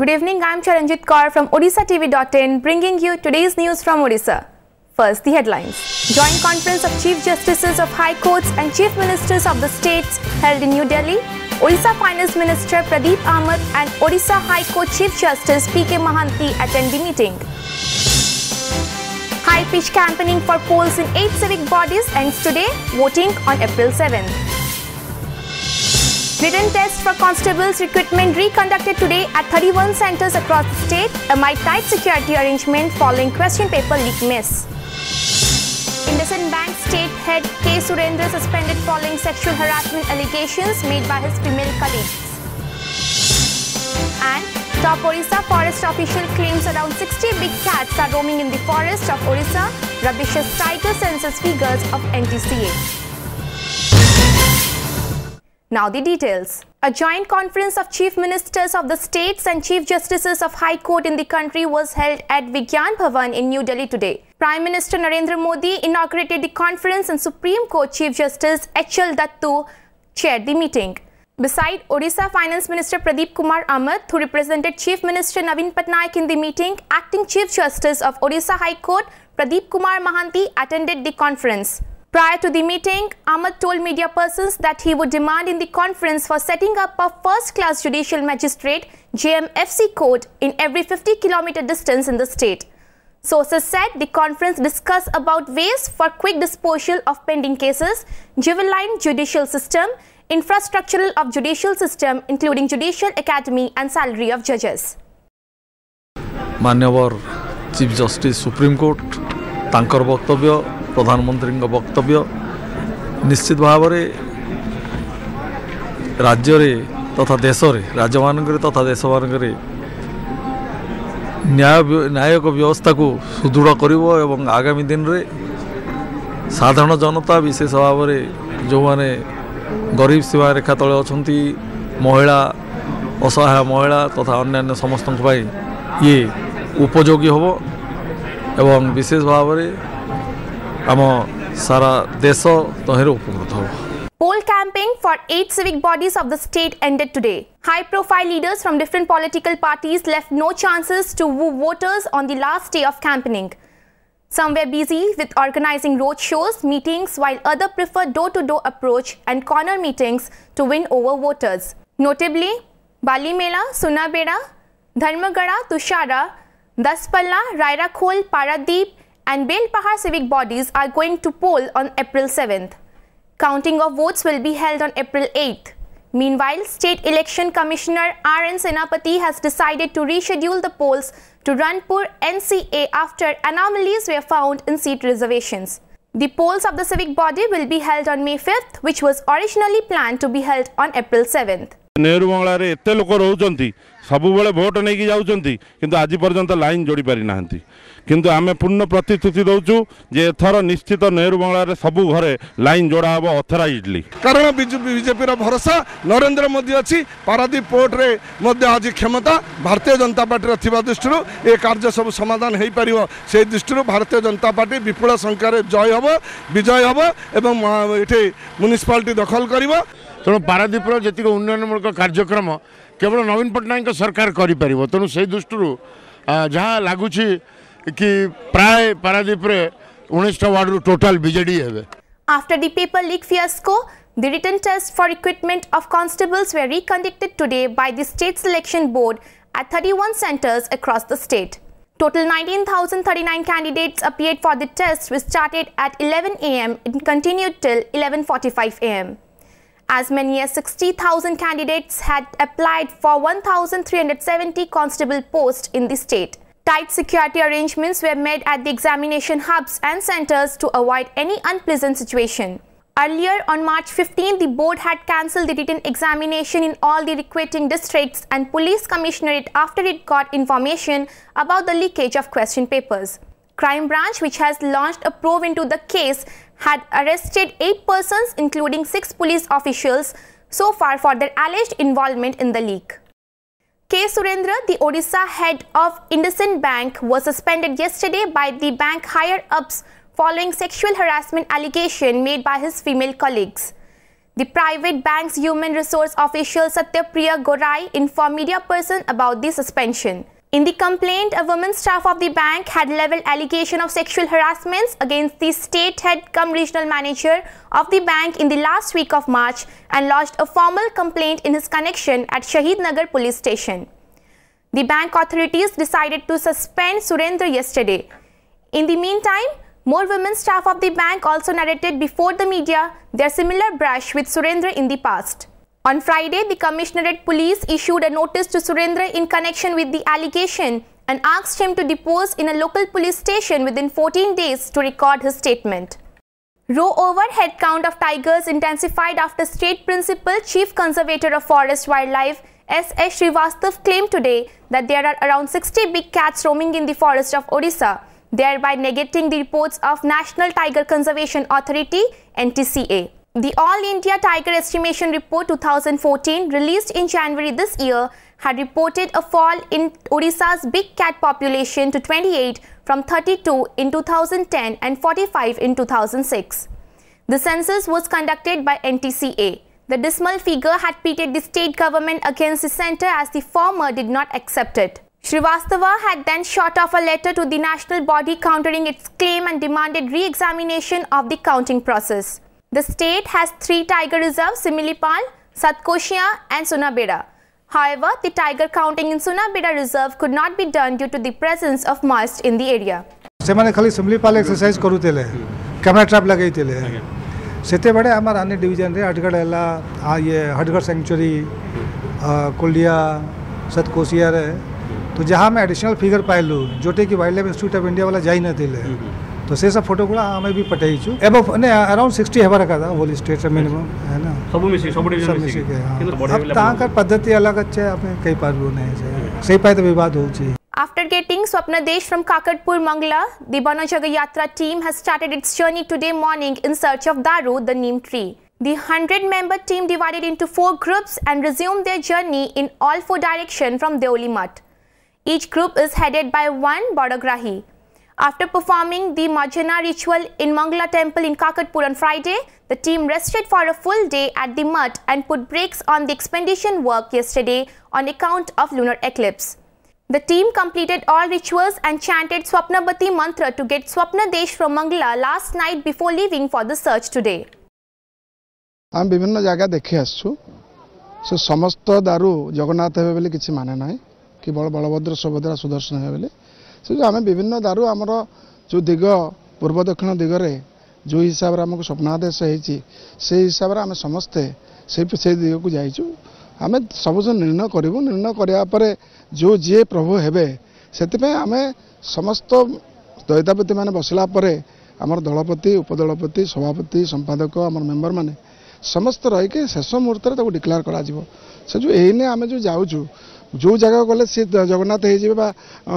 Good evening, I am Charanjit Kaur from OdissaTV.in bringing you today's news from Odisha. First, the headlines. Joint Conference of Chief Justices of High Courts and Chief Ministers of the States held in New Delhi. Odisha Finance Minister Pradeep Ahmed and Odisha High Court Chief Justice P.K. Mahanti attend the meeting. High-pitch campaigning for polls in 8 civic bodies ends today, voting on April 7th. Written test for constables recruitment reconducted today at 31 centres across the state amid tight security arrangement following question paper leak mess. IndusInd Bank State Head K. Surendra suspended following sexual harassment allegations made by his female colleagues. And top Odisha forest official claims around 60 big cats are roaming in the forest of Odisha, rubbishes tighter census figures of NTCA. Now the details. A joint conference of Chief Ministers of the states and Chief Justices of High Court in the country was held at Vigyan Bhavan in New Delhi today. Prime Minister Narendra Modi inaugurated the conference and Supreme Court Chief Justice H.L. Dattu chaired the meeting. Beside Odisha Finance Minister Pradeep Kumar Ahmed, who represented Chief Minister Naveen Patnaik in the meeting, Acting Chief Justice of Odisha High Court Pradeep Kumar Mahanti attended the conference. Prior to the meeting, Ahmed told media persons that he would demand in the conference for setting up a first-class judicial magistrate JMFC court in every 50-kilometer distance in the state. Sources said the conference discussed about ways for quick disposal of pending cases, juvenile judicial system, infrastructural of judicial system including judicial academy and salary of judges. माननीय chief justice supreme court तांकर वक्तव्य प्रधानमंत्री वक्तव्य निश्चित भाव राज्य तथा देश राज्य मानक तथा देश मानक न्यायिक व्यवस्था को सुदृढ़ कर आगामी दिन रे साधारण जनता विशेष भाव में जो माने गरीब सीमा रेखा तले अच्छा महिला असहाय महिला तथा अन्य समस्त ये उपयोगी हम एवं विशेष भाव में आम सारा देश तहेर उपकृत हो. Poll campaign for 8 civic bodies of the state ended today. High-profile leaders from different political parties left no chances to woo voters on the last day of campaigning. Some were busy with organizing road shows, meetings, while others preferred door-to-door approach and corner meetings to win over voters. Notably, Balimela, Sunabeda, Dharmagada, Tushara, Daspalla, Rairakhol, Paradeep, and Belpahar civic bodies are going to poll on April 7th. Counting of votes will be held on April 8th. Meanwhile, State Election Commissioner R.N. Senapati has decided to reschedule the polls to Ranpur NCA after anomalies were found in seat reservations. The polls of the civic body will be held on May 5th, which was originally planned to be held on April 7th. Nehru बंगला रे एते लोक रहउचंती सब बेले vote नै कि जाउचंती किंतु आज पर्यंत लाइन जोड़ी पारि नाहंती किंतु आमे पूर्ण प्रतिश्रुति दउचु जे एथर निश्चित नेहरू बंगला रे सब घरे लाइन जोड़ा हबो ऑथराइज्डली कारण बीजेपी रो भरोसा नरेंद्र मोदी अछि पारादीप पोर्ट रे मध्ये आज क्षमता भारतीय जनता पार्टी रो थिबा दृष्टिरो ए कार्य सब समाधान हेई परिवो से दृष्टिरो भारतीय जनता पार्टी विपुल संख्या रे जय हबो विजय हबो एवं एठे म्युनिसिपालिटी दखल करिवो तेणु पारादीप जी उन्नयनमूलक कार्यक्रम केवल नवीन पट्टनायक सरकार करें तेणु से दृष्टि जहाँ लगुच कि प्राय पारादीप 19 वार्ड टोटाल बीजेडी है. After the paper leak fiasco, the written tests for recruitment of constables were reconducted today by the State Selection Board at 31 centres across the state. Total 19,039 candidates appeared for the test, which started at 11 a.m. and continued till 11:45 a.m. As many as 60,000 candidates had applied for 1,370 constable posts in the state. Tight security arrangements were made at the examination hubs and centres to avoid any unpleasant situation. Earlier on March 15, the board had cancelled the written examination in all the recruiting districts and police commissionerate after it got information about the leakage of question papers. Crime Branch, which has launched a probe into the case, had arrested 8 persons including 6 police officials so far for their alleged involvement in the leak. K. Surendra, the Odisha head of IndusInd Bank, was suspended yesterday by the bank higher-ups following sexual harassment allegation made by his female colleagues. The private bank's human resource official Satyapriya Gorai informed media person about the suspension. In the complaint, a woman staff of the bank had leveled allegation of sexual harassments against the state head cum regional manager of the bank in the last week of March and lodged a formal complaint in his connection at Shahid Nagar police station. The bank authorities decided to suspend Surendra yesterday. In the meantime, more women staff of the bank also narrated before the media their similar brush with Surendra in the past. On Friday, the Commissionerate Police issued a notice to Surendra in connection with the allegation and asked him to depose in a local police station within 14 days to record his statement. Row over head count of tigers intensified after State Principal Chief Conservator of Forest Wildlife S.S. Srivastav claimed today that there are around 60 big cats roaming in the forest of Odisha, thereby negating the reports of National Tiger Conservation Authority (NTCA). The All India Tiger Estimation Report 2014 released in January this year had reported a fall in Odisha's big cat population to 28 from 32 in 2010 and 45 in 2006. The census was conducted by NTCA. The dismal figure had pitted the state government against the centre as the former did not accept it. Srivastava had then shot off a letter to the national body countering its claim and demanded re-examination of the counting process. The state has 3 tiger reserves, Similipal, Satkoshia and Sunabeda. However, the tiger counting in Sunabeda reserve could not be done due to the presence of moist in the area. सेमाने खाली simple exercise करूतेले camera trap लगैतेले सेते बडे हमर अन्य division रे हटगड़ हला ये हटगड़ century Koliya Satkosia रे तो जहां में एडिशनल फिगर पाइलु जोटे की wild life institute of India वाला जाई नथिले तो से सब फोटो गुला हमें भी पठाइछु एबो ने अराउंड 60 हेबार का होल स्टेट मिनिमम है ना सब डिवीजन मिसी के अब ताकर पद्धति अलग अच्छे आपने कई पारबो नहीं सही पाए तो विवाद होची. After getting Swapnadesh from Kakatpur, Mangla, the Banajaga Yatra team has started its journey today morning in search of Daru, the neem tree. The 100-member team divided into 4 groups and resumed their journey in all 4 directions from Deoli Mutt. Each group is headed by one Bodagrahi. After performing the Majana ritual in Mangla temple in Kakatpur on Friday, the team rested for a full day at the Mutt and put brakes on the expedition work yesterday on account of lunar eclipse. The team completed all rituals and chanted Swapnabati mantra to get Swapnadesh from Mangla last night before leaving for the search today. हम विभिन्न जगह देखे आसु से समस्त दारू जगन्नाथ हे बोली किछि माने नाही कि बलभद्र सुभद्रा सुदर्शन हे बोली से आम विभिन्न दारू आमर जो दिग पूर्व दक्षिण दिगरे जो हिसाब से आमको स्वप्नादेश होती से हिसाब से आम समस्ते से दिग को जाइचु आम सब निर्णय करूँ निर्णय करापर जो जी प्रभु हे से आम समस्त दैतापति मैंने बसला आमर दलपति उपदलपति सभापति संपादक आम मेम्बर मैंने समस्त रहीकि शेष मुहूर्त डिक्लेयर करा से जो एने आम जो जाऊँ जो जगह गले सी जगन्नाथ हो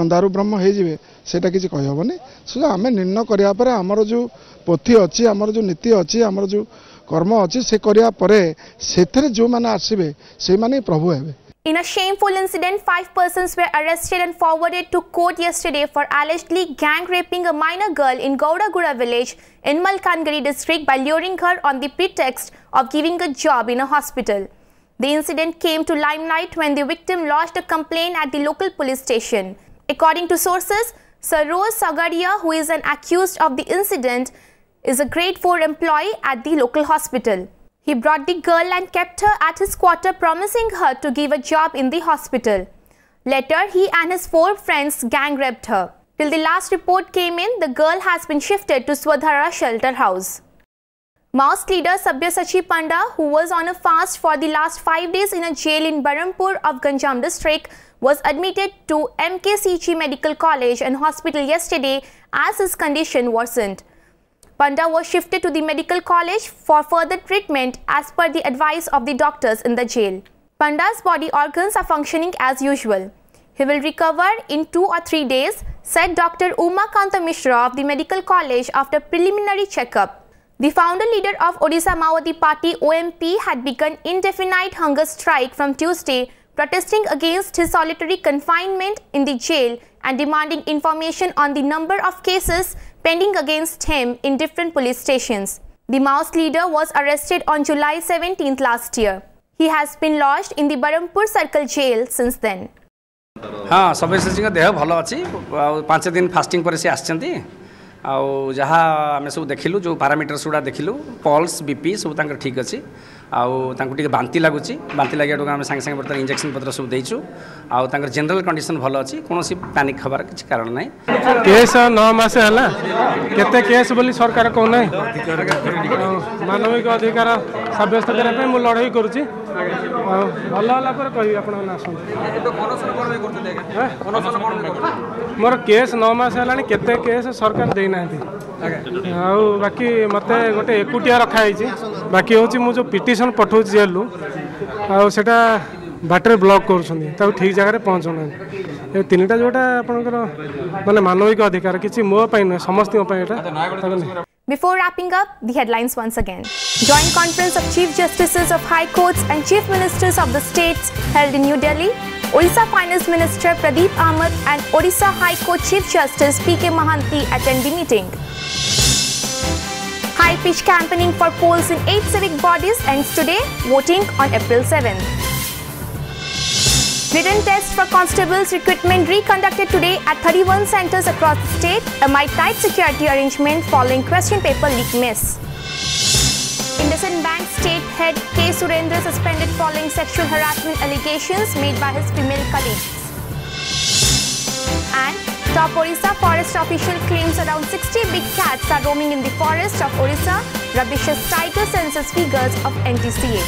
दारू ब्रह्म होटा किसी कहीहबनी से आम निर्णय करापर आमर जो पोथी अच्छी आमर जो नीति अच्छी आमर जो कर्म अच्छी से करापर जो मैंने आसवे से माने प्रभु हे. In a shameful incident, 5 persons were arrested and forwarded to court yesterday for allegedly gang raping a minor girl in Gaudagura village in Malkangiri district by luring her on the pretext of giving a job in a hospital. The incident came to limelight when the victim lodged a complaint at the local police station. According to sources, Saroj Sagaria, who is an accused of the incident, is a grade 4 employee at the local hospital. He brought the girl and kept her at his quarter, promising her to give a job in the hospital. Later, he and his 4 friends gang raped her. Till the last report came in, the girl has been shifted to Swadhara shelter house. Maoist leader Sabyasachi Panda, who was on a fast for the last 5 days in a jail in Barampur of Ganjam district, was admitted to MKCG Medical College and Hospital yesterday as his condition worsened. Panda was shifted to the medical college for further treatment as per the advice of the doctors in the jail. Panda's body organs are functioning as usual. He will recover in 2 or 3 days, said Dr. Uma Kanta Mishra of the medical college after preliminary checkup. The founder leader of Odisha Maoisti Party OMP had begun indefinite hunger strike from Tuesday, protesting against his solitary confinement in the jail and demanding information on the number of cases pending against him in different police stations. The Maoist leader was arrested on July 17th last year. He has been lodged in the Barampur Circle jail since then. हाँ सब्यसाची जी देह भल अच्छी 5 दिन fasting पर से आछंती आउ जहाँ आम सब देखिलु जो पारामीटर्स गुड़ा देखिलु पल्स बीपी सब ठीक अच्छी आउ बांति लगुच बांति लगे आम सागे सागे बर्तमान इंजेक्शन पत्र सब देचु आउ जनरल कंडीशन भल अच्छी कौन पैनिक हबार किसी कारण ना केस 9 मास है केते केस बोली सरकार कहना मानविक अधिकार सब्यस्त करने मुझे लड़ाई करुँची भल है कही आप मोर केस 9 मास है केते केस सरकार देना बाकी मत गोटे एकुटिया रखाई बाकी हूँ मुझे पिटिशन पठाऊँ जेलू आटा बाटर ब्लॉक कर ठीक जगह पहुँचना ये 3टा जोटा आपंकर माने मानविक अधिकार किसी मोपाई नुहे समस्त Before wrapping up, the headlines once again. Joint conference of Chief Justices of High Courts and Chief Ministers of the states held in New Delhi. Odisha Finance Minister Pradeep Ahmed and Odisha High Court Chief Justice P.K. Mahanti attend the meeting. High-pitch campaigning for polls in 8 civic bodies ends today, voting on April 7th. Written test for constables recruitment reconducted today at 31 centers across the state amid tight security arrangement following question paper leak miss. IndusInd Bank state head K. Surendra suspended following sexual harassment allegations made by his female colleagues. And top Odisha forest official claims around 60 big cats are roaming in the forest of Odisha, rubbishes tiger census figures of NTCA.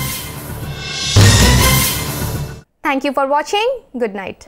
Thank you for watching. Good night.